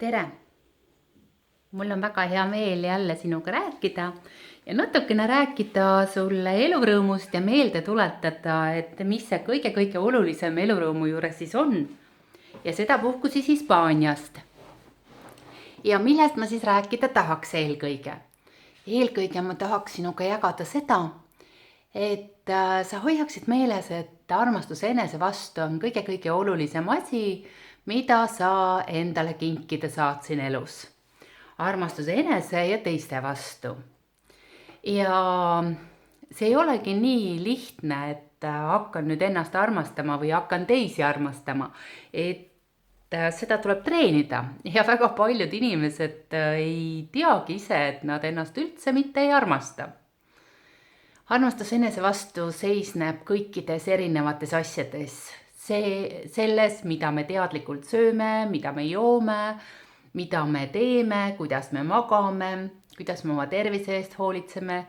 tere! Mul on väga hea meel jälle sinuga rääkida ja natukene rääkida sulle elurõõmust ja meelde tuletada, et mis see kõige olulisem elurõõmu juures siis on. Ja sedapuhku siis Hispaaniast. Ja millest ma siis rääkida tahaks eelkõige? Eelkõige ma tahaks sinuga jagada seda, et sa hoiaksid meeles, et armastus enese vastu on kõige olulisem asi, mida sa endale kinkida saad siin elus. Armastus enese ja teiste vastu. Ja see ei olegi nii lihtne, et hakkan nüüd ennast armastama või hakkan teisi armastama, et seda tuleb treenida ja väga paljud inimesed ei teagi ise, et nad ennast üldse mitte ei armasta. Armastus enese vastu seisneb kõikides erinevates asjades. Selles, mida me teadlikult sööme, mida me joome, mida me teeme, kuidas me magame, kuidas me oma tervise eest hoolitseme.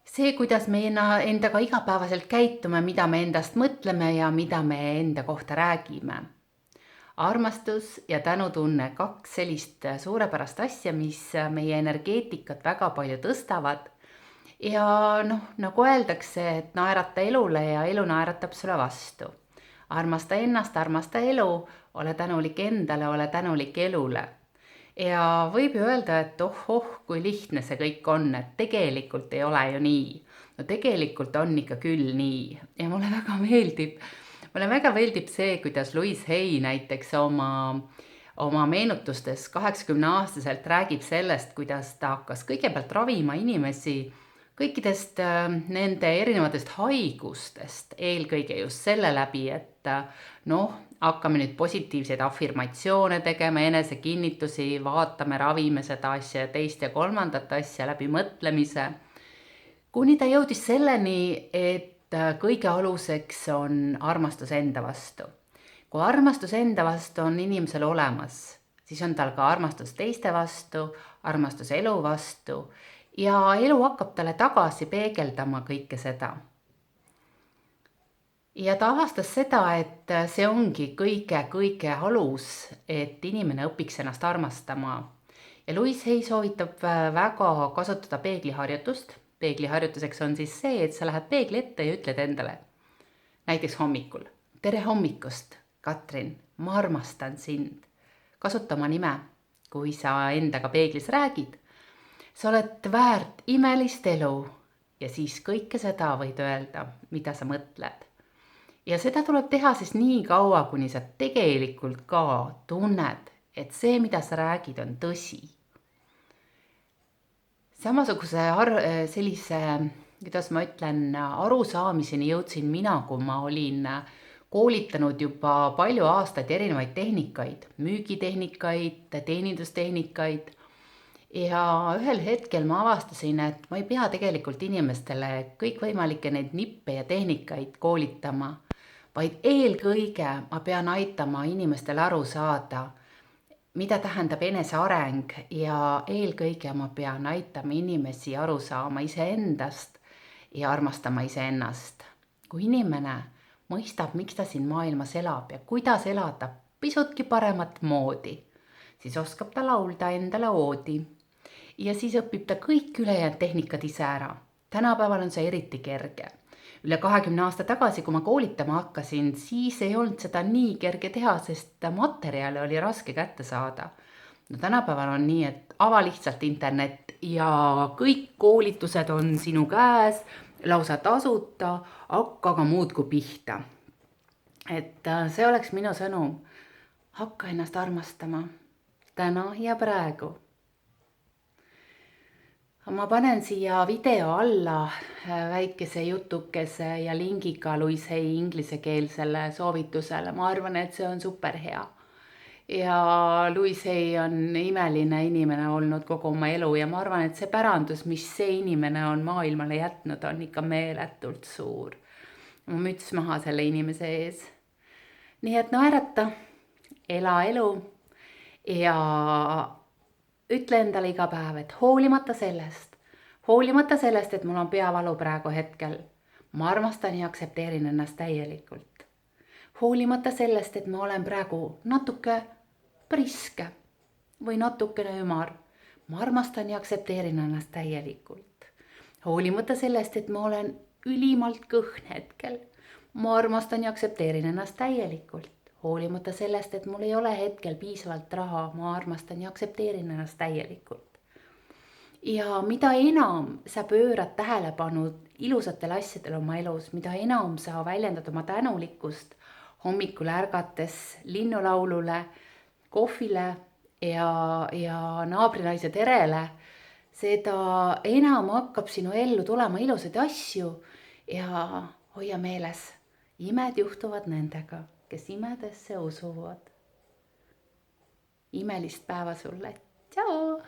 See, kuidas me endaga igapäevaselt käitume, mida me endast mõtleme ja mida me enda kohta räägime. Armastus ja tänutunne, 2 sellist suurepärast asja, mis meie energeetikat väga palju tõstavad. Ja nagu öeldakse, et naerata elule ja elu naeratab sulle vastu. Armasta ennast, armasta elu, ole tänulik endale, ole tänulik elule. Ja võib ju öelda, et kui lihtne see kõik on, et tegelikult ei ole ju nii. No tegelikult on ikka küll nii. Ja mulle väga meeldib see, kuidas Louise Hay näiteks oma meenutustes 80-aastaselt räägib sellest, kuidas ta hakkas kõigepealt ravima inimesi kõikidest nende erinevatest haigustest, eelkõige just selle läbi, et hakkame nüüd positiivseid afirmatsioone tegema, enesekinnitusi, vaatame, ravime seda asja ja teist ja kolmandat asja läbi mõtlemise. Kuni ta jõudis selleni, et kõige aluseks on armastus enda vastu. Kui armastus enda vastu on inimesel olemas, siis on tal ka armastus teiste vastu, armastus elu vastu. Ja elu hakkab talle tagasi peegeldama kõike seda. Ja ta avastas seda, et see ongi kõige alus, et inimene õpiks ennast armastama. Ja Louise Hay soovitab väga kasutada peegliharjutust. Peegliharjutuseks on siis see, et sa lähed peegli ette ja ütled endale. Näiteks hommikul. Tere hommikust, Katrin, ma armastan sind. Kasuta oma nime, kui sa endaga peeglis räägid. Sa oled väärt imelist elu ja siis kõike seda võid öelda, mida sa mõtled. Ja seda tuleb teha siis nii kaua, kuni sa tegelikult ka tunned, et see, mida sa räägid, on tõsi. Samasuguse sellise, kuidas ma ütlen, arusaamiseni jõudsin mina, kui ma olin koolitanud juba palju aastaid erinevaid tehnikaid, müügitehnikaid, teenindustehnikaid. Ja ühel hetkel ma avastasin, et ma ei pea tegelikult inimestele kõikvõimalikke neid nippe ja tehnikaid koolitama, vaid eelkõige ma pean aitama inimestel aru saada, mida tähendab eneseareng ja eelkõige ma pean aitama inimesi aru saama iseendast ja armastama iseennast. Kui inimene mõistab, miks ta siin maailmas elab ja kuidas elada pisutki paremat moodi, siis oskab ta laulda endale oodi. Ja siis õpib ta kõik ülejäänud tehnikad ise ära. Tänapäeval on see eriti kerge. Üle 20 aasta tagasi, kui ma koolitama hakkasin, siis ei olnud seda nii kerge teha, sest materjale oli raske kätte saada. Tänapäeval on nii, et ava lihtsalt internet ja kõik koolitused on sinu käes, lausa tasuta, hakka muudkui pihta. Et see oleks minu sõnum. Hakka ennast armastama. Täna ja praegu. Ma panen siia video alla väikese jutukese ja lingiga Louise Hay inglisekeelsele soovitusele. Ma arvan, et see on super hea. Ja Louise Hay on imeline inimene olnud kogu oma elu ja ma arvan, et see pärandus, mis see inimene on maailmale jätnud, on ikka meeletult suur. Ma müts maha selle inimese ees. Nii et naerata, ela elu ja ütle endale iga päev, et hoolimata sellest, et mul on peavalu praegu hetkel, ma armastan ja aksepteerin ennast täielikult. Hoolimata sellest, et ma olen praegu natuke priske, või natukene ümar. ma armastan ja aktsepteerin ennast täielikult. hoolimata sellest, et ma olen ülimalt kõhn hetkel. ma armastan ja aktsepteerin ennast täielikult. hoolimata sellest, et mul ei ole hetkel piisavalt raha, ma armastan ja aktsepteerin ennast täielikult. ja mida enam sa pöörad tähelepanu ilusatele asjadele oma elus, mida enam sa väljendad oma tänulikkust hommikul ärgates linnulaulule, kohvile ja naabrinaise terele, seda enam hakkab sinu ellu tulema ilusaid asju ja hoia meeles, imed juhtuvad nendega, kes imedesse usuvad. imelist päeva sulle, tšau!